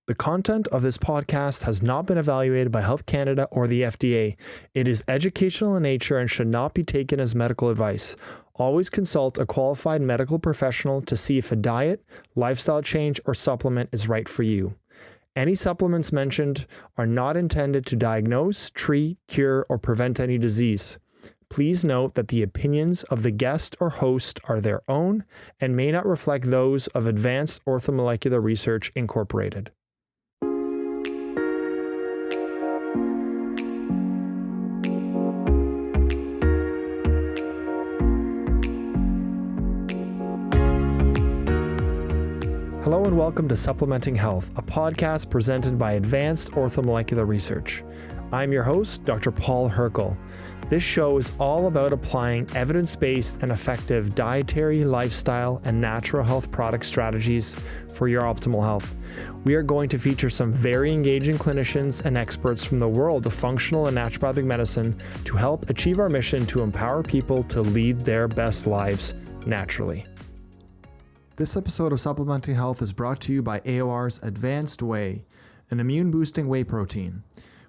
The content of this podcast has not been evaluated by Health Canada or the FDA. It is educational in nature and should not be taken as medical advice. Always consult a qualified medical professional to see if a diet, lifestyle change, or supplement is right for you. Any supplements mentioned are not intended to diagnose, treat, cure, or prevent any disease. Please note that the opinions of the guest or host are their own and may not reflect those of Advanced Orthomolecular Research Incorporated. Hello and welcome to Supplementing Health, a podcast presented by Advanced Orthomolecular Research. I'm your host, Dr. Paul Hrkal. This show is all about applying evidence-based and effective dietary, lifestyle, and natural health product strategies for your optimal health. We are going to feature some very engaging clinicians and experts from the world of functional and naturopathic medicine to help achieve our mission to empower people to lead their best lives naturally. This episode of Supplementing Health is brought to you by AOR's Advanced Whey, an immune-boosting whey protein.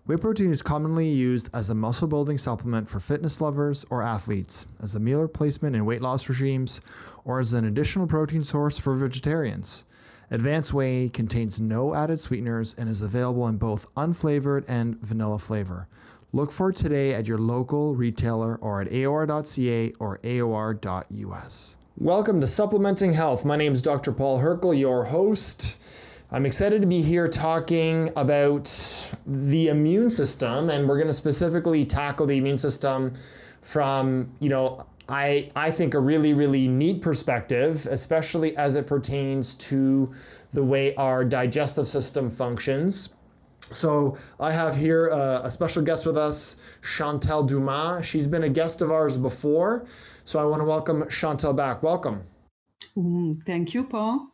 Whey protein is commonly used as a muscle-building supplement for fitness lovers or athletes, as a meal replacement in weight loss regimes, or as an additional protein source for vegetarians. Advanced Whey contains no added sweeteners and is available in both unflavored and vanilla flavor. Look for it today at your local retailer or at aor.ca or aor.us. Welcome to Supplementing Health. My name is Dr. Paul Hrkal, your host. I'm excited to be here talking about the immune system, and we're going to specifically tackle the immune system from, I think a really, really neat perspective, especially as it pertains to the way our digestive system functions. So I have here a special guest with us, Chantal Dumas. She's been a guest of ours before, so I want to welcome Chantal back. Welcome. Thank you, Paul.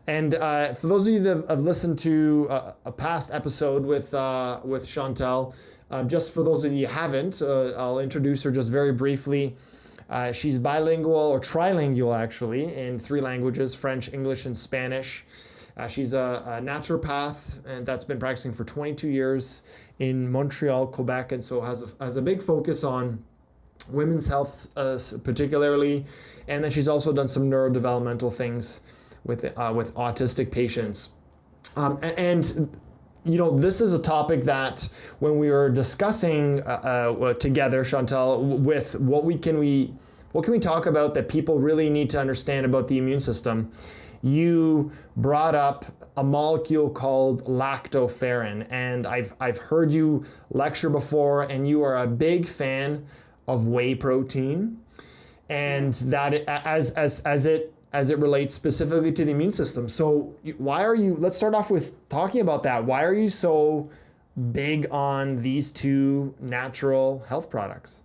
And for those of you that have listened to a past episode with Chantal, just for those of you who haven't, I'll introduce her just very briefly. She's bilingual or trilingual actually in 3 languages, French, English, and Spanish. She's a naturopath, and that's been practicing for 22 years in Montreal, Quebec, and so has a big focus on women's health particularly. And then she's also done some neurodevelopmental things with autistic patients. This is a topic that when we were discussing together, Chantal, with what can we talk about that people really need to understand about the immune system, you brought up a molecule called lactoferrin, and I've heard you lecture before, and you are a big fan of whey protein, and that as it relates specifically to the immune system. So let's start off with talking about that. Why are you so big on these 2 natural health products?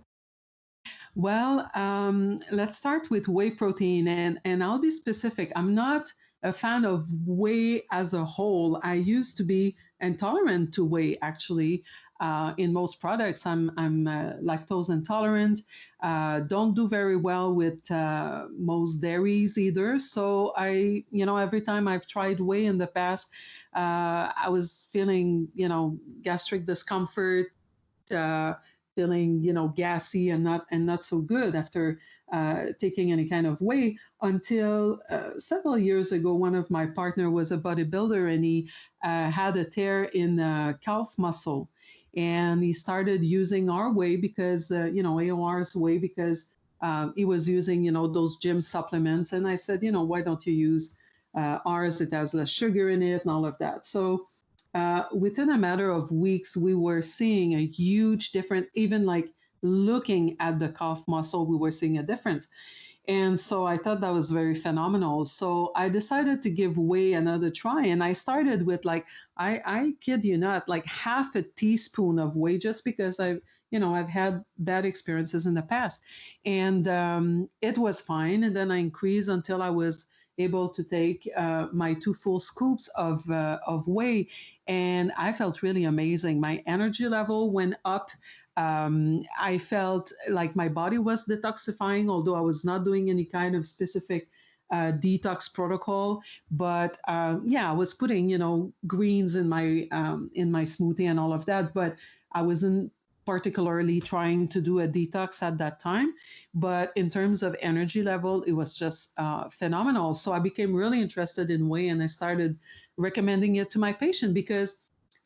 Well, let's start with whey protein, and I'll be specific. I'm not a fan of whey as a whole. I used to be intolerant to whey, actually. In most products, I'm lactose intolerant. Don't do very well with most dairies either. So every time I've tried whey in the past, I was feeling, gastric discomfort, feeling, gassy and not so good after taking any kind of whey until several years ago. One of my partner was a bodybuilder, and he had a tear in the calf muscle. And he started using our whey because, AOR's whey, because he was using, those gym supplements. And I said, why don't you use ours? It has less sugar in it and all of that. So within a matter of weeks, we were seeing a huge difference. Even like looking at the calf muscle, we were seeing a difference. And so I thought that was very phenomenal. So I decided to give whey another try. And I started with I kid you not, like half a teaspoon of whey, just because I've had bad experiences in the past. And it was fine. And then I increased until I was able to take my 2 full scoops of whey. And I felt really amazing. My energy level went up. I felt like my body was detoxifying, although I was not doing any kind of specific detox protocol. But yeah, I was putting, greens in my smoothie and all of that, but I wasn't particularly trying to do a detox at that time. But in terms of energy level, it was just phenomenal. So I became really interested in whey, and I started recommending it to my patient because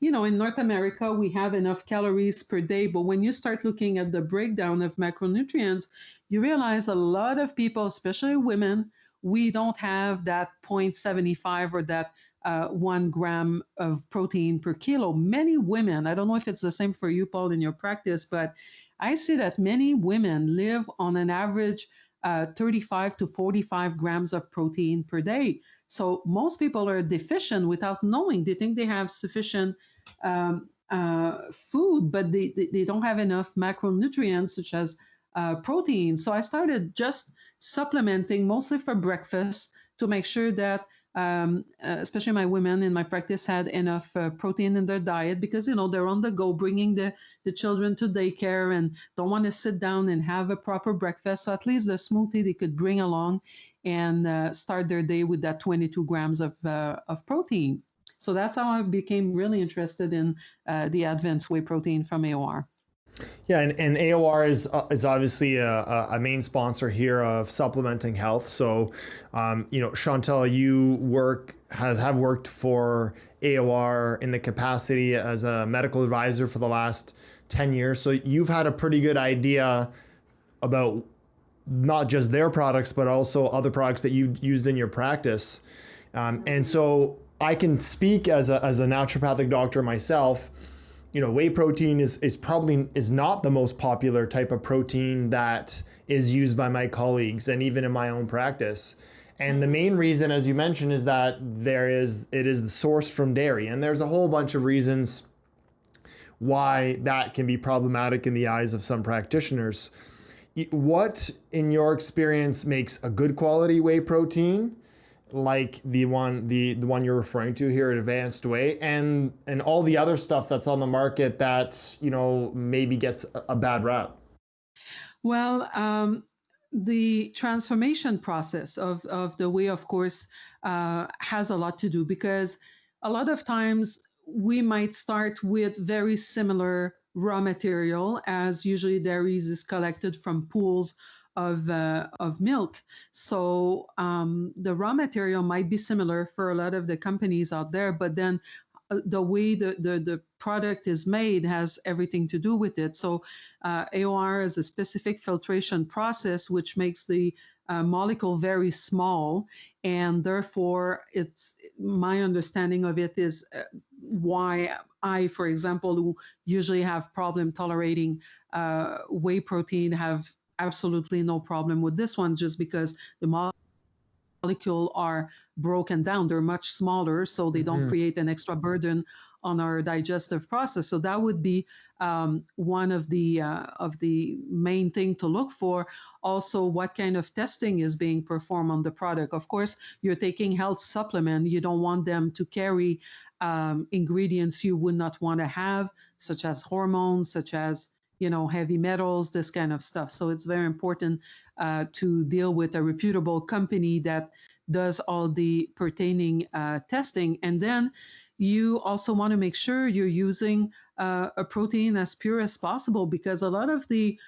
in North America, we have enough calories per day, but when you start looking at the breakdown of macronutrients, you realize a lot of people, especially women, we don't have that 0.75 or that 1 gram of protein per kilo. Many women, I don't know if it's the same for you, Paul, in your practice, but I see that many women live on an average 35 to 45 grams of protein per day. So most people are deficient without knowing. They think they have sufficient food, but they don't have enough macronutrients such as protein. So I started just supplementing mostly for breakfast to make sure that especially my women in my practice had enough protein in their diet because they're on the go bringing the children to daycare and don't want to sit down and have a proper breakfast. So at least the smoothie they could bring along and start their day with that 22 grams of protein. So that's how I became really interested in the advanced whey protein from AOR. Yeah, and AOR is obviously a main sponsor here of Supplementing Health. So, Chantal, you have worked for AOR in the capacity as a medical advisor for the last 10 years. So you've had a pretty good idea about not just their products, but also other products that you've used in your practice. And so I can speak as a naturopathic doctor myself. Whey protein is probably not the most popular type of protein that is used by my colleagues and even in my own practice. And the main reason, as you mentioned, is that it is sourced from dairy. And there's a whole bunch of reasons why that can be problematic in the eyes of some practitioners. What, in your experience, makes a good quality whey protein? Like the one you're referring to here at Advanced Whey, and all the other stuff that's on the market that maybe gets a bad rap. Well, the transformation process of the whey, of course, has a lot to do because a lot of times we might start with very similar raw material, as usually dairy is collected from pools of milk. So the raw material might be similar for a lot of the companies out there, but then the way the product is made has everything to do with it. So AOR is a specific filtration process which makes the molecule very small, and therefore it's my understanding of it is why I, for example, who usually have problem tolerating whey protein, have absolutely no problem with this one, just because the molecule are broken down. They're much smaller, so they don't create an extra burden on our digestive process. So that would be one of the main thing to look for. Also, what kind of testing is being performed on the product. Of course, you're taking health supplement. You don't want them to carry ingredients you would not want to have, such as hormones, such as heavy metals, this kind of stuff. So it's very important to deal with a reputable company that does all the pertaining testing. And then you also want to make sure you're using a protein as pure as possible, because a lot of the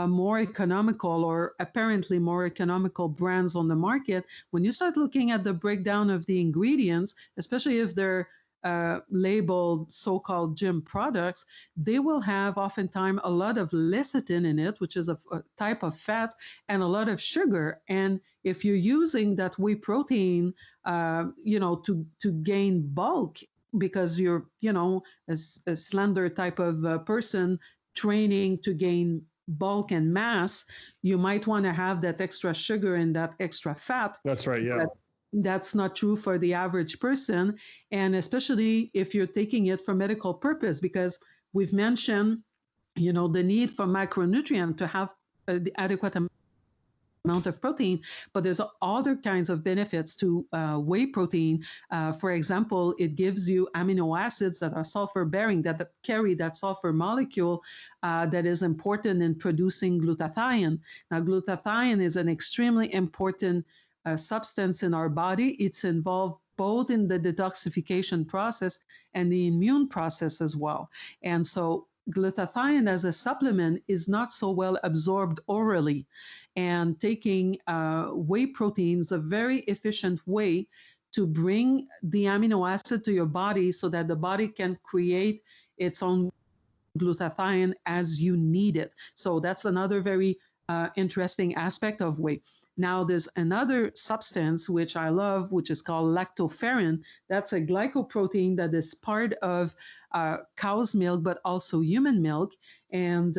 more economical or apparently more economical brands on the market, when you start looking at the breakdown of the ingredients, especially if they're labeled so-called gym products, they will have oftentimes a lot of lecithin in it, which is a type of fat, and a lot of sugar. And if you're using that whey protein, to gain bulk, because you're, a slender type of person training to gain bulk and mass, you might want to have that extra sugar and that extra fat. That's right, yeah. That's not true for the average person, and especially if you're taking it for medical purpose, because we've mentioned, the need for macronutrient to have the adequate amount of protein, but there's other kinds of benefits to whey protein. For example, it gives you amino acids that are sulfur bearing, that carry that sulfur molecule that is important in producing glutathione. Now, glutathione is an extremely important substance in our body. It's involved both in the detoxification process and the immune process as well. And so glutathione as a supplement is not so well absorbed orally. And taking whey protein is a very efficient way to bring the amino acid to your body so that the body can create its own glutathione as you need it. So that's another very interesting aspect of whey. Now, there's another substance which I love, which is called lactoferrin. That's a glycoprotein that is part of cow's milk, but also human milk. And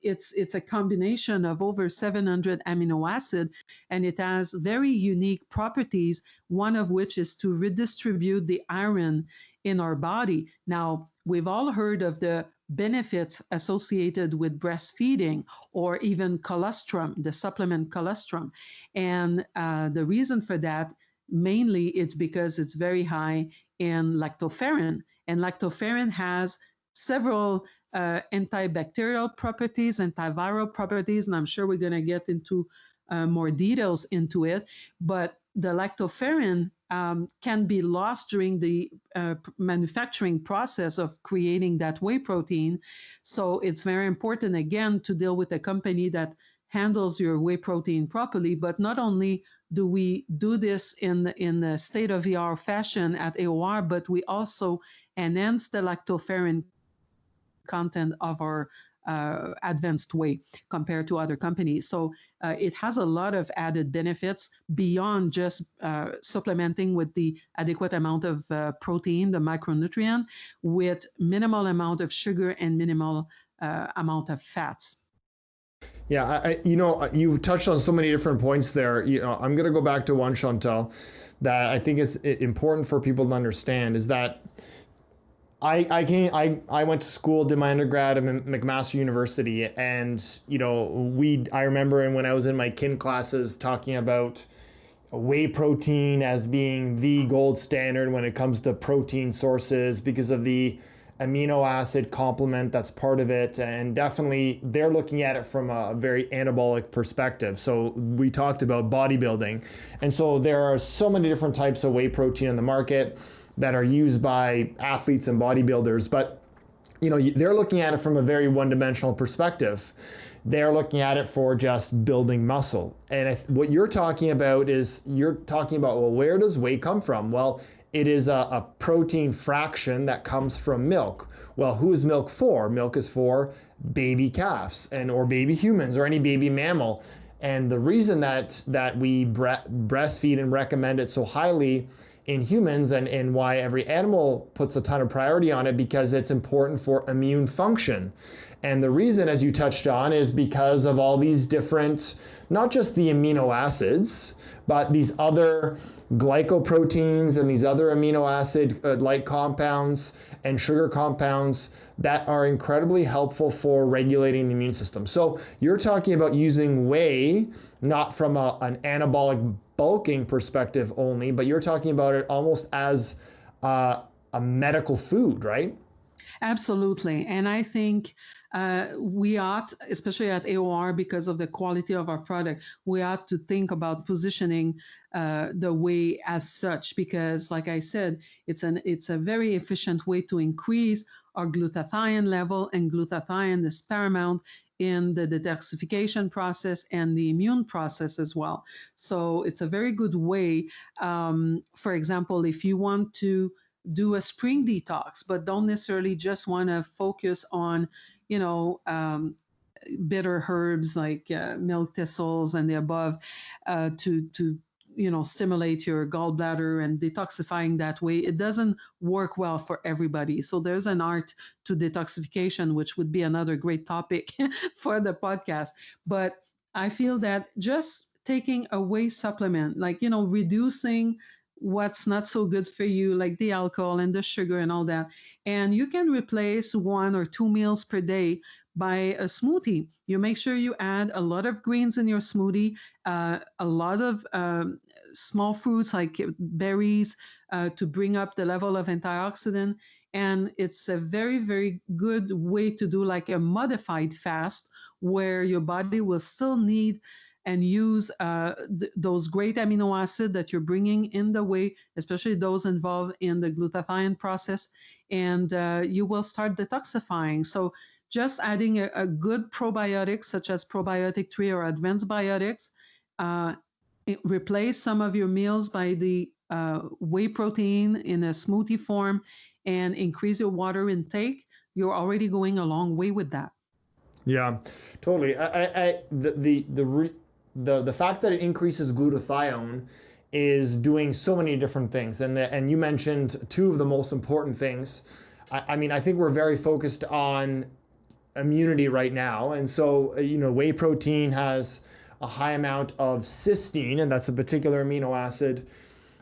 it's a combination of over 700 amino acid, and it has very unique properties, one of which is to redistribute the iron in our body. Now, we've all heard of the benefits associated with breastfeeding or even colostrum, the supplement colostrum. And the reason for that, mainly, it's because it's very high in lactoferrin. And lactoferrin has several antibacterial properties, antiviral properties, and I'm sure we're going to get into more details into it. But the lactoferrin can be lost during the manufacturing process of creating that whey protein. So it's very important, again, to deal with a company that handles your whey protein properly. But not only do we do this in the state-of-the-art fashion at AOR, but we also enhance the lactoferrin content of our advanced whey compared to other companies. So it has a lot of added benefits beyond just supplementing with the adequate amount of protein, the micronutrient, with minimal amount of sugar and minimal amount of fats. Yeah, you touched on so many different points there. I'm going to go back to one, Chantal, that I think is important for people to understand is that I went to school, did my undergrad at McMaster University, and I remember when I was in my kin classes talking about whey protein as being the gold standard when it comes to protein sources because of the amino acid complement that's part of it, and definitely they're looking at it from a very anabolic perspective. So we talked about bodybuilding, and so there are so many different types of whey protein in the market that are used by athletes and bodybuilders, but they're looking at it from a very one-dimensional perspective. They're looking at it for just building muscle. And what you're talking about, well, where does whey come from? Well, it is a protein fraction that comes from milk. Well, who is milk for? Milk is for baby calves or baby humans or any baby mammal. And the reason that we breastfeed and recommend it so highly in humans and why every animal puts a ton of priority on it, because it's important for immune function. And the reason, as you touched on, is because of all these different, not just the amino acids, but these other glycoproteins and these other amino acid like compounds and sugar compounds that are incredibly helpful for regulating the immune system. So you're talking about using whey, not from an anabolic bulking perspective only, but you're talking about it almost as a medical food, right? Absolutely. And I think we ought, especially at AOR, because of the quality of our product, we ought to think about positioning the whey as such, because like I said, it's a very efficient way to increase our glutathione level, and glutathione is paramount in the detoxification process and the immune process as well. So it's a very good way. For example, if you want to do a spring detox, but don't necessarily just want to focus on, bitter herbs like milk thistles and the above to stimulate your gallbladder and detoxifying that way, it doesn't work well for everybody. So there's an art to detoxification, which would be another great topic for the podcast. But I feel that just taking a whey supplement, like, reducing what's not so good for you, like the alcohol and the sugar and all that. And you can replace 1 or 2 meals per day by a smoothie. You make sure you add a lot of greens in your smoothie, a lot of small fruits like berries to bring up the level of antioxidant. And it's a very, very good way to do like a modified fast where your body will still need and use those great amino acids that you're bringing in the whey, especially those involved in the glutathione process, and you will start detoxifying. So just adding a good probiotic such as probiotic 3 or advanced biotics, uh, replace some of your meals by the whey protein in a smoothie form, and increase your water intake, you're already going a long way with that. Yeah, totally. The fact that it increases glutathione is doing so many different things, and you mentioned two of the most important things. I mean, I think we're very focused on immunity right now, and so whey protein has a high amount of cysteine, and that's a particular amino acid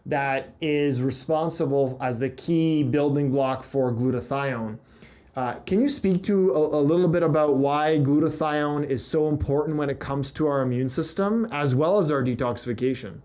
that is responsible as the key building block for glutathione. Can you speak to a little bit about why glutathione is so important when it comes to our immune system as well as our detoxification?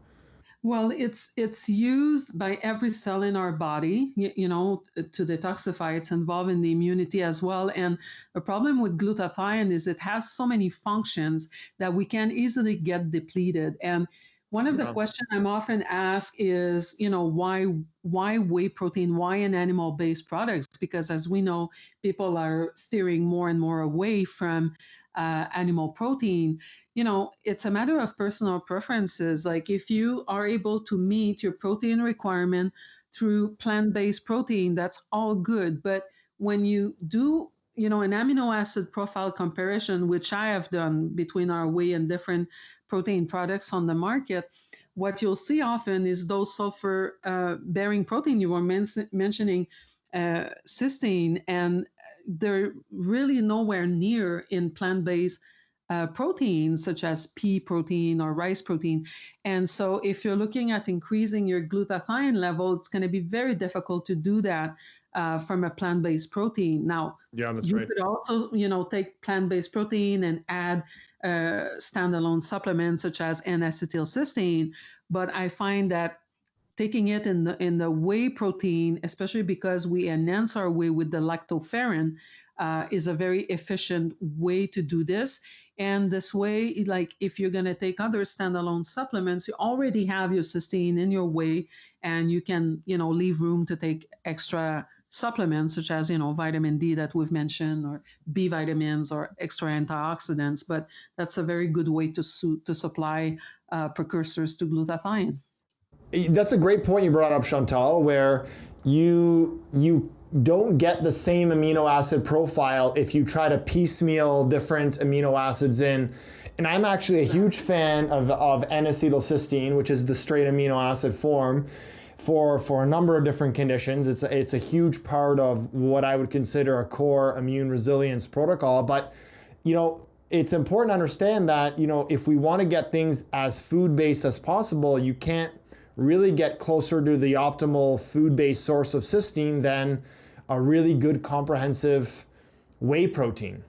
Well, it's used by every cell in our body, to detoxify. It's involved in the immunity as well. And the problem with glutathione is it has so many functions that we can easily get depleted. And one of the Yeah. questions I'm often asked is, why whey protein? Why an animal-based products? Because as we know, people are steering more and more away from animal protein. It's a matter of personal preferences. Like if you are able to meet your protein requirement through plant-based protein, that's all good. But when you do, an amino acid profile comparison, which I have done between our whey and different protein products on the market, what you'll see often is those sulfur bearing protein you were mentioning, cysteine, and they're really nowhere near in plant-based proteins such as pea protein or rice protein. And so if you're looking at increasing your glutathione level, it's going to be very difficult to do that from a plant-based protein. Now, Yeah, that's you right. could also, take plant-based protein and add standalone supplements such as N-acetylcysteine. But I find that taking it in the whey protein, especially because we enhance our whey with the lactoferrin, is a very efficient way to do this. And this way, like if you're going to take other standalone supplements, you already have your cysteine in your whey, and you can, leave room to take extra supplements such as, vitamin D that we've mentioned, or B vitamins, or extra antioxidants. But that's a very good way to supply precursors to glutathione. That's a great point you brought up, Chantal, where you don't get the same amino acid profile if you try to piecemeal different amino acids in. And I'm actually a huge fan of N-acetylcysteine, which is the straight amino acid form, for a number of different conditions. It's a huge part of what I would consider a core immune resilience protocol. But it's important to understand that if we want to get things as food-based as possible, you can't really get closer to the optimal food-based source of cysteine than a really good comprehensive whey protein,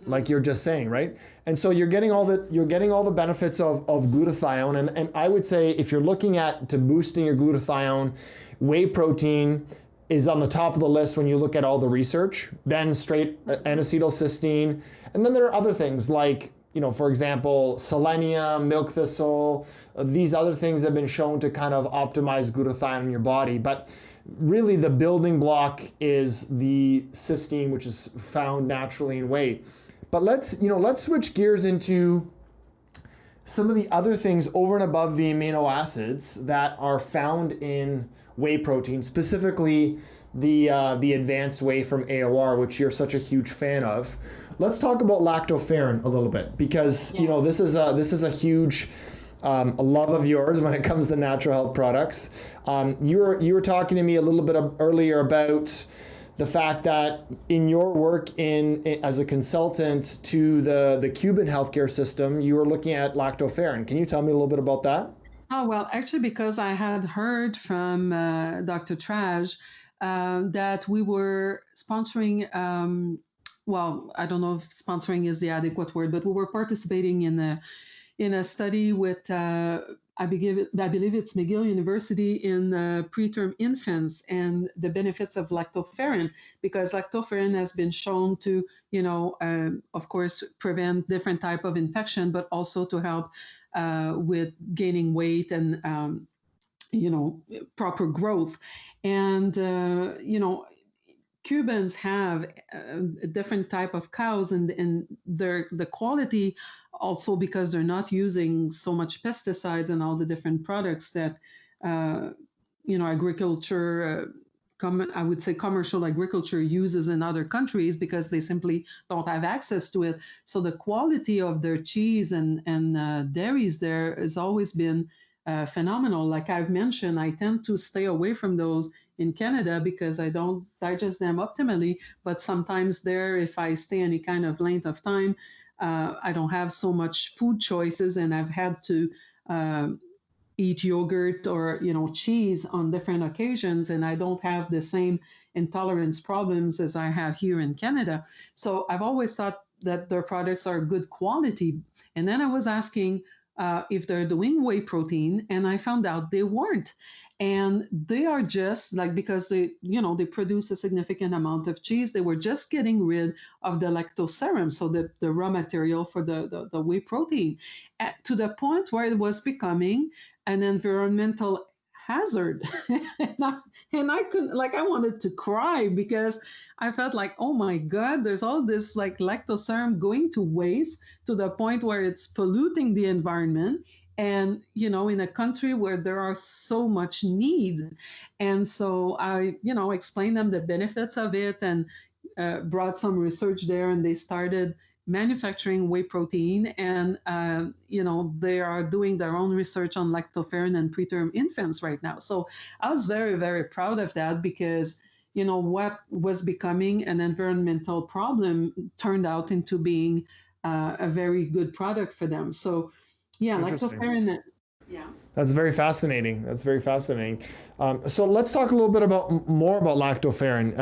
like you're just saying, right? And so you're getting all the benefits of glutathione, and I would say if you're looking at to boosting your glutathione, whey protein is on the top of the list when you look at all the research, then straight N-acetylcysteine, and then there are other things like, for example, selenium, milk thistle, these other things have been shown to kind of optimize glutathione in your body. But really the building block is the cysteine, which is found naturally in whey. But let's switch gears into some of the other things over and above the amino acids that are found in whey protein, specifically the advanced whey from AOR, which you're such a huge fan of. Let's talk about lactoferrin a little bit, because this is a huge love of yours when it comes to natural health products. You were talking to me a little bit earlier about the fact that in your work as a consultant to the Cuban healthcare system, you were looking at lactoferrin. Can you tell me a little bit about that? Oh, well, actually, because I had heard from Dr. Traj that we were sponsoring, well, I don't know if sponsoring is the adequate word, but we were participating in a study with I believe it's McGill University in preterm infants and the benefits of lactoferrin, because lactoferrin has been shown to, of course, prevent different type of infection, but also to help with gaining weight and proper growth. And Cubans have a different type of cows, and the quality also, because they're not using so much pesticides and all the different products that uh, agriculture. I would say commercial agriculture uses in other countries because they simply don't have access to it. So the quality of their cheese and dairies there has always been phenomenal. Like I've mentioned, I tend to stay away from those in Canada because I don't digest them optimally. But sometimes there, if I stay any kind of length of time, I don't have so much food choices, and I've had to uh, eat yogurt or cheese on different occasions, and I don't have the same intolerance problems as I have here in Canada. So I've always thought that their products are good quality. And then I was asking if they're doing whey protein, and I found out they weren't. And they are just like, because they produce a significant amount of cheese, they were just getting rid of the lactoserum, so the raw material for the whey protein, to the point where it was becoming an environmental hazard. And I couldn't, like, I wanted to cry because I felt like, oh my God, there's all this like lactoserum going to waste to the point where it's polluting the environment. And in a country where there are so much need. And so I explained them the benefits of it, and brought some research there, and they started manufacturing whey protein. And they are doing their own research on lactoferrin and preterm infants right now. So I was very, very proud of that, because what was becoming an environmental problem turned out into being a very good product for them. So yeah, lactoferrin. Yeah. That's very fascinating. That's very fascinating. So let's talk a little bit more about lactoferrin.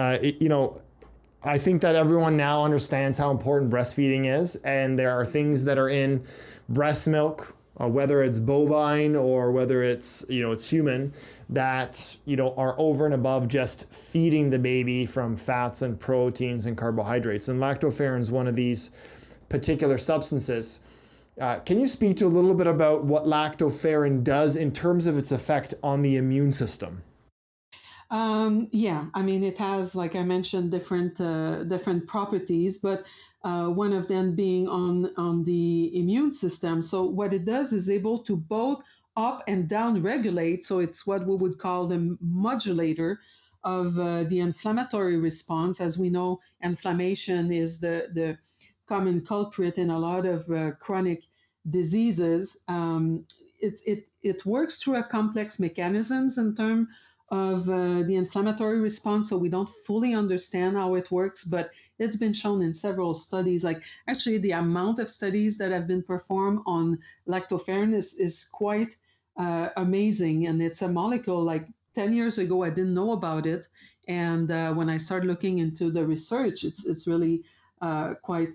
I think that everyone now understands how important breastfeeding is, and there are things that are in breast milk, whether it's bovine or whether it's human, that are over and above just feeding the baby from fats and proteins and carbohydrates. And lactoferrin is one of these particular substances. Can you speak to a little bit about what lactoferrin does in terms of its effect on the immune system? Yeah, I mean, it has, like I mentioned, different properties, but one of them being on the immune system. So what it does is able to both up and down regulate. So it's what we would call the modulator of the inflammatory response. As we know, inflammation is the common culprit in a lot of chronic diseases. It works through a complex mechanisms in terms of the inflammatory response, so we don't fully understand how it works, but it's been shown in several studies. Like, actually, the amount of studies that have been performed on lactoferrin is quite amazing, and it's a molecule. Like 10 years ago, I didn't know about it, and when I started looking into the research, it's really quite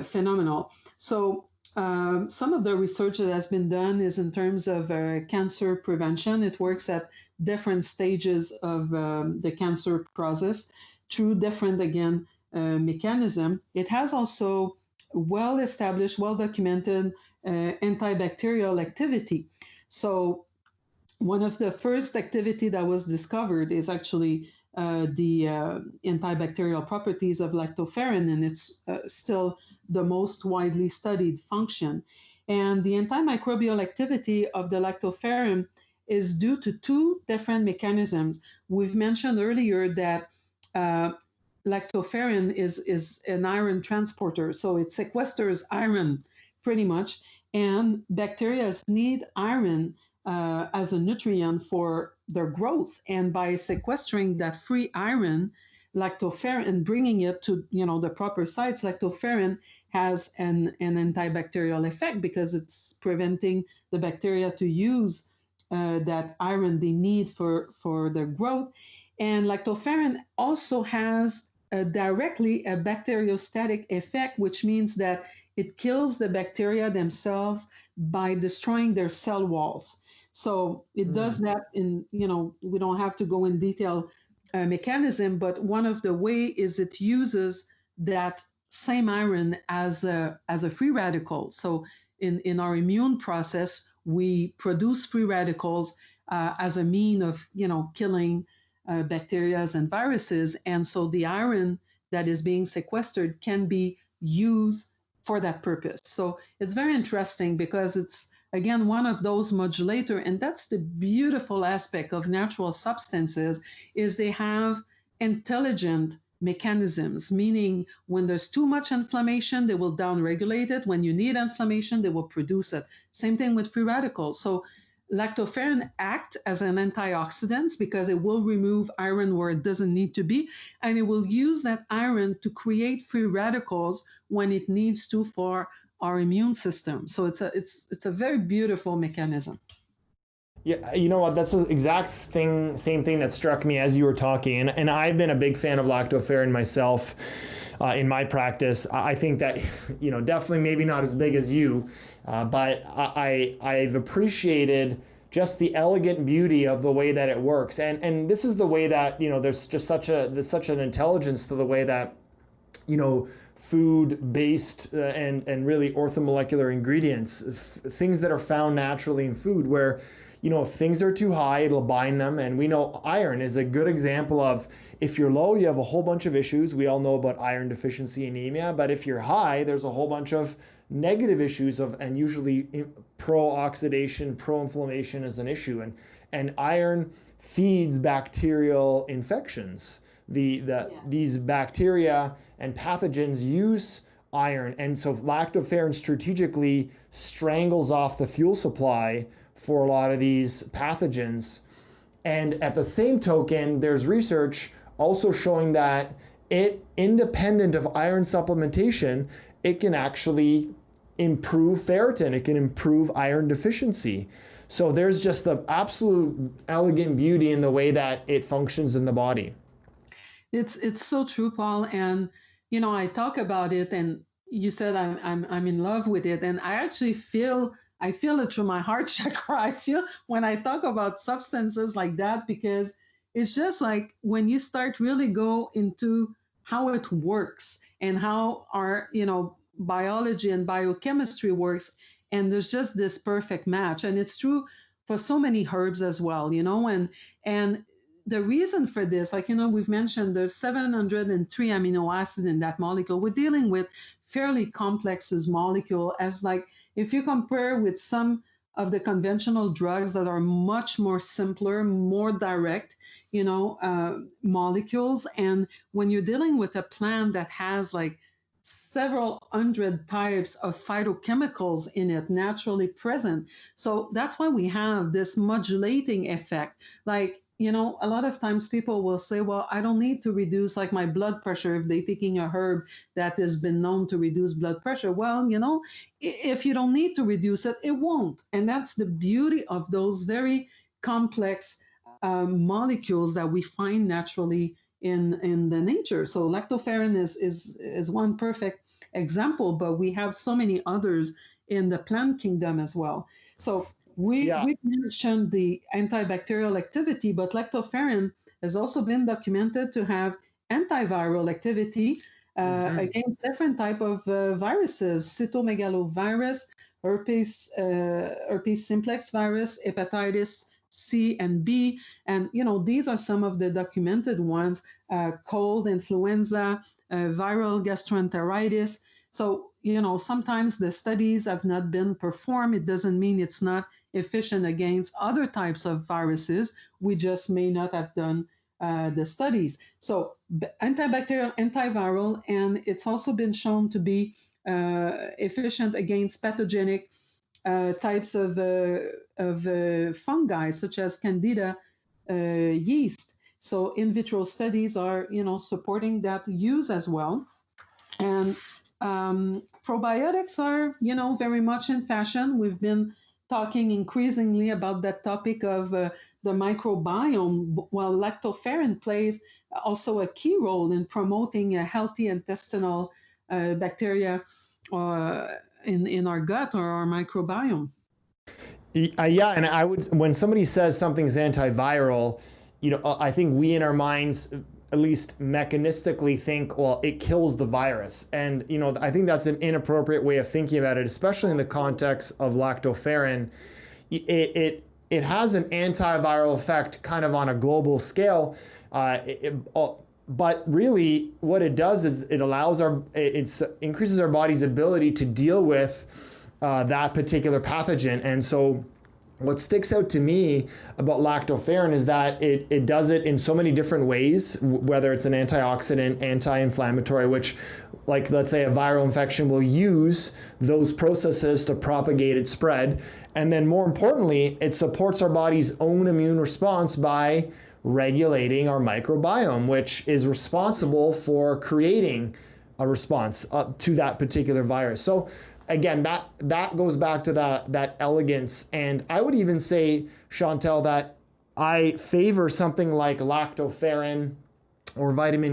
phenomenal. So some of the research that has been done is in terms of cancer prevention. It works at different stages of the cancer process through different, again, mechanism. It has also well-established, well-documented antibacterial activity. So one of the first activity that was discovered is actually the antibacterial properties of lactoferrin, and it's still the most widely studied function. And the antimicrobial activity of the lactoferrin is due to two different mechanisms. We've mentioned earlier that lactoferrin is an iron transporter, so it sequesters iron pretty much, and bacteria need iron as a nutrient for their growth. And by sequestering that free iron, lactoferrin, and bringing it to the proper sites, lactoferrin has an antibacterial effect because it's preventing the bacteria to use that iron they need for their growth. And lactoferrin also has directly a bacteriostatic effect, which means that it kills the bacteria themselves by destroying their cell walls. So it does that in, we don't have to go in detail mechanism, but one of the way is it uses that same iron as a free radical. So in our immune process, we produce free radicals as a mean of killing bacteria and viruses, and so the iron that is being sequestered can be used for that purpose. So it's very interesting because it's again one of those modulator, and that's the beautiful aspect of natural substances is they have intelligent mechanisms, meaning when there's too much inflammation, they will downregulate it. When you need inflammation, they will produce it. Same thing with free radicals. So lactoferrin act as an antioxidant because it will remove iron where it doesn't need to be, and it will use that iron to create free radicals when it needs to for our immune system. So it's a very beautiful mechanism. Yeah, you know what? That's the exact same thing that struck me as you were talking. And I've been a big fan of lactoferrin myself in my practice. I think that, definitely maybe not as big as you, but I've appreciated just the elegant beauty of the way that it works. And this is the way that, there's such an intelligence to the way that, food-based and really orthomolecular ingredients, things that are found naturally in food where, if things are too high, it'll bind them. And we know iron is a good example of if you're low, you have a whole bunch of issues. We all know about iron deficiency anemia, but if you're high, there's a whole bunch of negative issues and usually pro-oxidation, pro-inflammation is an issue. And iron feeds bacterial infections. These bacteria and pathogens use iron, and so lactoferrin strategically strangles off the fuel supply for a lot of these pathogens. And at the same token, there's research also showing that independent of iron supplementation, it can actually improve ferritin, it can improve iron deficiency. So there's just the absolute elegant beauty in the way that it functions in the body. It's so true, Paul. And I talk about it, and you said I'm in love with it, and I feel it through my heart chakra. I feel when I talk about substances like that because it's just like when you start really go into how it works and how our biology and biochemistry works, and there's just this perfect match, and it's true for so many herbs as well, and the reason for this, we've mentioned there's 703 amino acids in that molecule. We're dealing with fairly complex molecule as if you compare with some of the conventional drugs that are much more simpler, more direct, molecules. And when you're dealing with a plant that has several hundred types of phytochemicals in it naturally present. So that's why we have this modulating effect. A lot of times people will say, well, I don't need to reduce my blood pressure if they're taking a herb that has been known to reduce blood pressure. Well, if you don't need to reduce it, it won't. And that's the beauty of those very complex molecules that we find naturally in the nature. So lactoferrin is one perfect example, but we have so many others in the plant kingdom as well. So we mentioned the antibacterial activity, but lactoferrin has also been documented to have antiviral activity against different type of viruses, cytomegalovirus, herpes simplex virus, hepatitis C and B, and these are some of the documented ones: cold, influenza, viral gastroenteritis. So sometimes the studies have not been performed. It doesn't mean it's not efficient against other types of viruses. We just may not have done the studies. So antibacterial, antiviral, and it's also been shown to be efficient against pathogenic types of fungi, such as Candida yeast. So in vitro studies are, supporting that use as well. And probiotics are, very much in fashion. We've been talking increasingly about that topic of the microbiome, while lactoferrin plays also a key role in promoting a healthy intestinal bacteria in our gut or our microbiome. Yeah, and I would, when somebody says something's antiviral, I think we in our minds, at least mechanistically, think, well, it kills the virus. And, I think that's an inappropriate way of thinking about it, especially in the context of lactoferrin. It has an antiviral effect kind of on a global scale. But really what it does is it increases our body's ability to deal with that particular pathogen. And so what sticks out to me about lactoferrin is that it does it in so many different ways, whether it's an antioxidant, anti-inflammatory, which, like, let's say a viral infection will use those processes to propagate its spread. And then more importantly, it supports our body's own immune response by regulating our microbiome, which is responsible for creating a response to that particular virus. So again, that goes back to that elegance. And I would even say, Chantal, that I favor something like lactoferrin or vitamin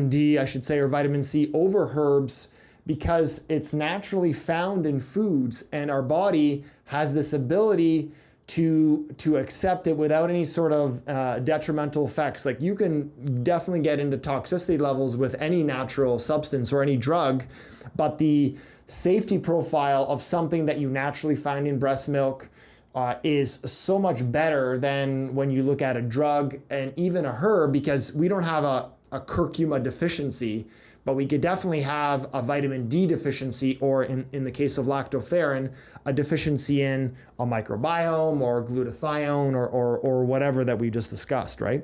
D, I should say, or vitamin C over herbs, because it's naturally found in foods and our body has this ability to accept it without any sort of detrimental effects. Like, you can definitely get into toxicity levels with any natural substance or any drug, but the safety profile of something that you naturally find in breast milk is so much better than when you look at a drug and even a herb, because we don't have a curcuma deficiency, but we could definitely have a vitamin D deficiency, or in the case of lactoferrin, a deficiency in a microbiome or glutathione or whatever that we just discussed, right?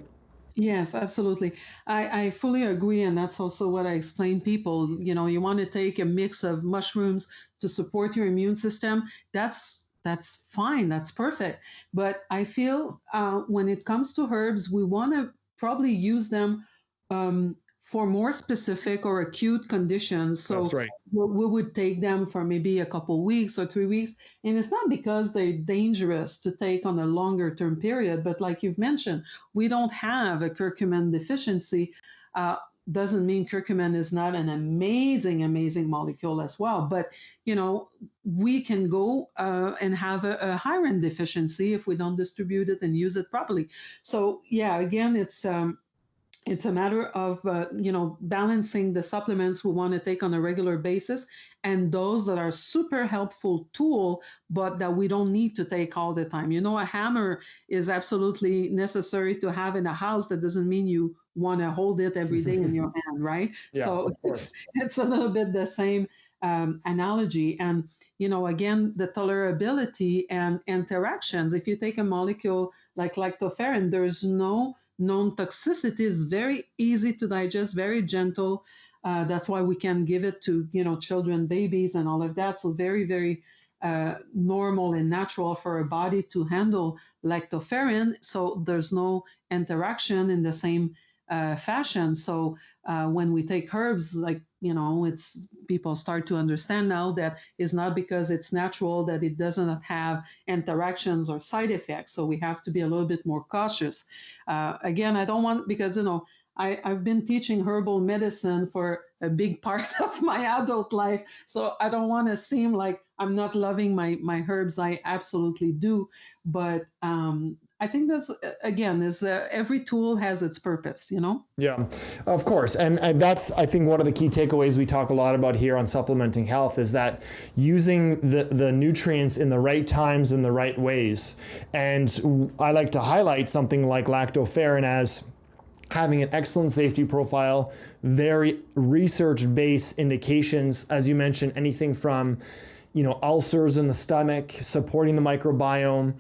Yes, absolutely. I fully agree. And that's also what I explain people. You want to take a mix of mushrooms to support your immune system. That's fine. That's perfect. But I feel when it comes to herbs, we want to probably use them for more specific or acute conditions. So That's right. we would take them for maybe a couple weeks or 3 weeks. And it's not because they're dangerous to take on a longer term period, but like you've mentioned, we don't have a curcumin deficiency. Doesn't mean curcumin is not an amazing molecule as well. But, we can go and have a iron deficiency if we don't distribute it and use it properly. So, yeah, again, it's a matter of balancing the supplements we want to take on a regular basis and those that are super helpful tool, but that we don't need to take all the time. A hammer is absolutely necessary to have in a house. That doesn't mean you want to hold it every day in your hand, right? Yeah, So of course. it's a little bit the same analogy. And again, the tolerability and interactions. If you take a molecule like lactoferrin, there's no known toxicity, is very easy to digest, very gentle. That's why we can give it to children, babies, and all of that. So very, very normal and natural for a body to handle lactoferrin. So there's no interaction in the same fashion. So when we take herbs, like it's people start to understand now that it's not because it's natural that it does not have interactions or side effects. So we have to be a little bit more cautious. Again, I don't want, because I've been teaching herbal medicine for a big part of my adult life. So I don't want to seem like I'm not loving my herbs. I absolutely do. But I think that's, again, every tool has its purpose, Yeah, of course. And that's, I think, one of the key takeaways we talk a lot about here on Supplementing Health is that using the nutrients in the right times in the right ways. And I like to highlight something like lactoferrin as having an excellent safety profile, very research-based indications, as you mentioned, anything from ulcers in the stomach, supporting the microbiome,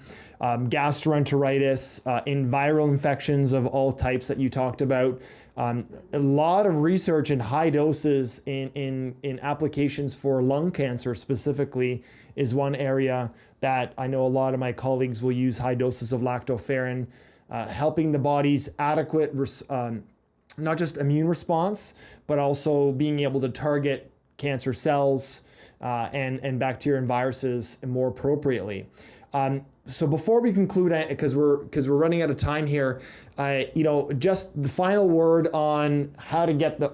gastroenteritis, in viral infections of all types that you talked about. A lot of research in high doses in applications for lung cancer specifically is one area that I know a lot of my colleagues will use high doses of lactoferrin, helping the body's adequate, not just immune response, but also being able to target cancer cells and bacteria and viruses more appropriately. So before we conclude, because we're running out of time here, just the final word on how to get the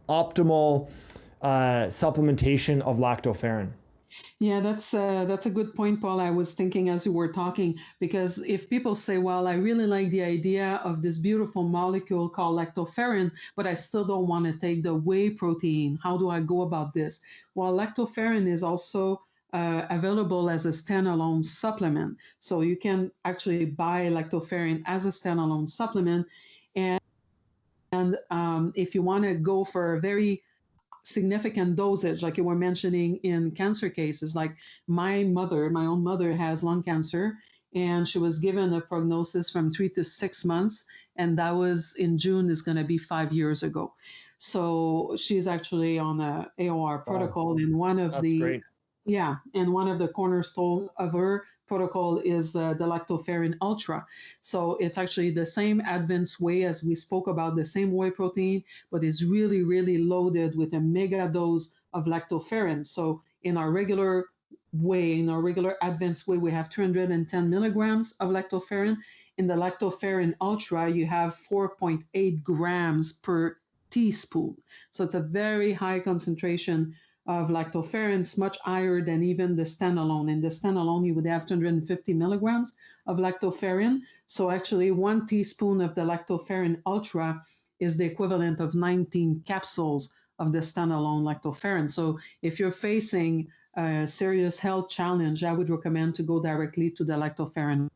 optimal supplementation of lactoferrin. Yeah, that's a good point, Paul. I was thinking as you were talking, because if people say, "Well, I really like the idea of this beautiful molecule called lactoferrin, but I still don't want to take the whey protein. How do I go about this?" Well, lactoferrin is also available as a standalone supplement, so you can actually buy lactoferrin as a standalone supplement. And if you want to go for a very significant dosage, like you were mentioning in cancer cases. Like my own mother has lung cancer, and she was given a prognosis from 3 to 6 months, and that was in June, is going to be 5 years ago. So she's actually on a AOR Wow, protocol, and one of that's the great. yeah, and one of the cornerstone of her protocol is the lactoferrin ultra. So it's actually the same advanced whey as we spoke about, the same whey protein, but it's really, really loaded with a mega dose of lactoferrin. So in our regular whey, in our regular advanced whey, we have 210 milligrams of lactoferrin. In the lactoferrin ultra, you have 4.8 grams per teaspoon. So it's a very high concentration of lactoferrin. It's much higher than even the standalone. In the standalone, you would have 250 milligrams of lactoferrin. So actually, 1 teaspoon of the lactoferrin ultra is the equivalent of 19 capsules of the standalone lactoferrin. So if you're facing a serious health challenge, I would recommend to go directly to the lactoferrin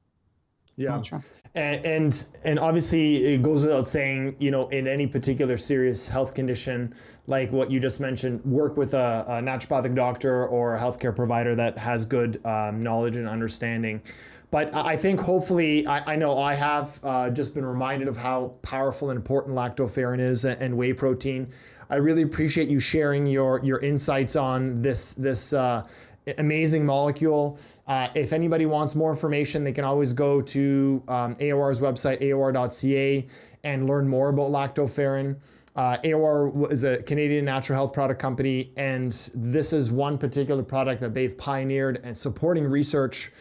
Yeah. ultra. And obviously it goes without saying, in any particular serious health condition, like what you just mentioned, work with a naturopathic doctor or a healthcare provider that has good knowledge and understanding. But I think hopefully, I know I have just been reminded of how powerful and important lactoferrin is and whey protein. I really appreciate you sharing your insights on this amazing molecule. If anybody wants more information, they can always go to AOR's website, aor.ca, and learn more about lactoferrin. AOR is a Canadian natural health product company, and this is one particular product that they've pioneered and supporting research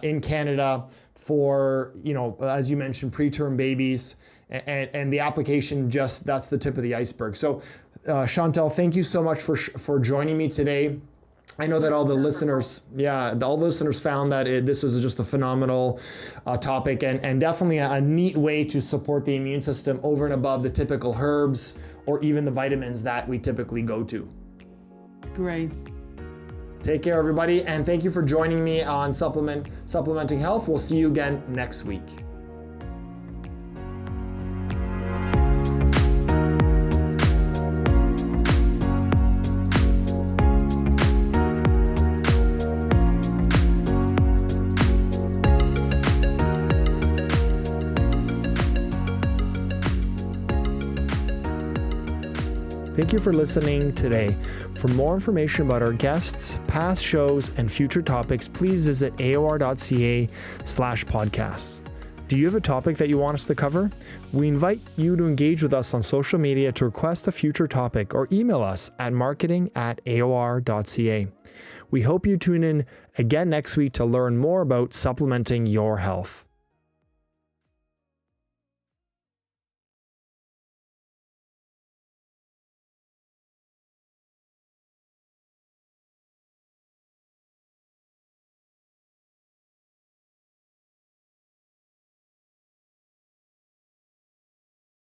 in Canada for, as you mentioned, preterm babies, and the application, just that's the tip of the iceberg. So, Chantal, thank you so much for joining me today. I know that all the listeners found that this was just a phenomenal topic, and definitely a neat way to support the immune system over and above the typical herbs or even the vitamins that we typically go to. Great. Take care, everybody, and thank you for joining me on Supplementing Health. We'll see you again next week. Thank you for listening today. For more information about our guests, past shows, and future topics, please visit aor.ca/podcasts. Do you have a topic that you want us to cover? We invite you to engage with us on social media to request a future topic or email us at marketing@aor.ca. We hope you tune in again next week to learn more about supplementing your health.